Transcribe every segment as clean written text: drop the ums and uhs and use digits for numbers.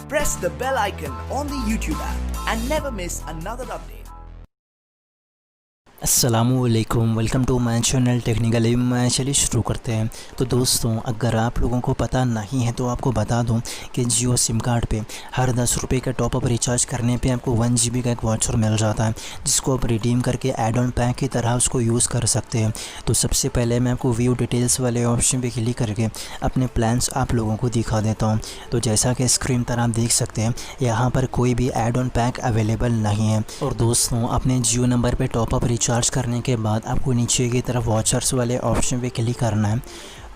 Press the bell icon on the YouTube app and never miss another update. अस्सलामुअलैकुम, welcome to my channel technical. मैं चलिए शुरू करते हैं। तो दोस्तों, अगर आप लोगों को पता नहीं है तो आपको बता दूं कि जियो सिम कार्ड पे हर 10 रुपये का टॉपअप रिचार्ज करने पे आपको 1 GB का एक वाउचर मिल जाता है, जिसको आप रिडीम करके ऐड ऑन पैक की तरह उसको यूज़ कर सकते हैं। तो सबसे पहले मैं आपको व्यू डिटेल्स वाले ऑप्शन पे क्लिक करके अपने प्लान्स आप लोगों को दिखा देता हूँ। तो जैसा कि स्क्रीन पर आप देख सकते हैं, यहाँ पर कोई भी ऐड ऑन पैक अवेलेबल नहीं है। और दोस्तों, अपने जियो नंबर पर टॉपअप रिचार्ज करने के बाद आपको नीचे की तरफ वॉचर्स वाले ऑप्शन पे क्लिक करना है।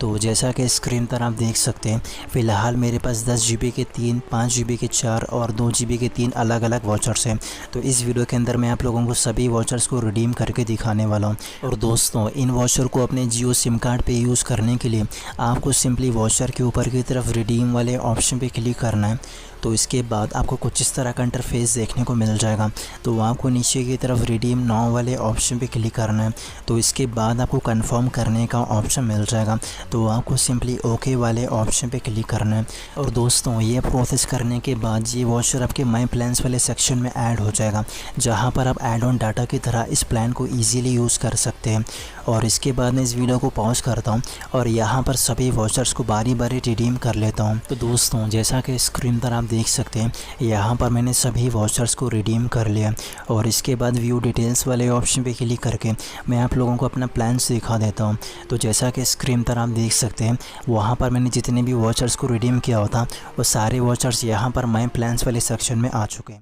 तो जैसा कि स्क्रीन पर आप देख सकते हैं, फ़िलहाल मेरे पास 10 GB के 3, 5 GB के 4 और 2 GB के 3 अलग अलग वॉचर्स हैं। तो इस वीडियो के अंदर मैं आप लोगों को सभी वॉचर्स को रिडीम करके दिखाने वाला हूं। और दोस्तों, इन वॉचर को अपने जियो सिम कार्ड पे यूज़ करने के लिए आपको सिंपली वॉचर के ऊपर की तरफ रिडीम वाले ऑप्शन पे क्लिक करना है। तो इसके बाद आपको कुछ इस तरह का इंटरफेस देखने को मिल जाएगा। तो आपको नीचे की तरफ रिडीम नाउ वाले ऑप्शन पे क्लिक करना है। तो इसके बाद आपको कंफर्म करने का ऑप्शन मिल जाएगा। तो आपको सिंपली ओके वाले ऑप्शन पे क्लिक करना है। और दोस्तों, ये प्रोसेस करने के बाद ये वॉचर आपके माई प्लान्स वाले सेक्शन में ऐड हो जाएगा, जहाँ पर आप ऐड ऑन डाटा की तरह इस प्लान को ईज़िली यूज़ कर सकते हैं। और इसके बाद मैं इस वीडियो को पॉज करता हूँ और यहाँ पर सभी वॉचर्स को बारी बारी रिडीम कर लेता हूँ। तो दोस्तों, जैसा कि स्क्रीन पर आप देख सकते हैं, यहाँ पर मैंने सभी वॉचर्स को रिडीम कर लिया। और इसके बाद व्यू डिटेल्स वाले ऑप्शन पे क्लिक करके मैं आप लोगों को अपना प्लान्स दिखा देता हूँ। तो जैसा कि स्क्रीन पर आप देख सकते हैं, वहाँ पर मैंने जितने भी वॉचर्स को रिडीम किया होता वो सारे वॉचर्स यहाँ पर माई प्लान्स वाले सेक्शन में आ चुके हैं।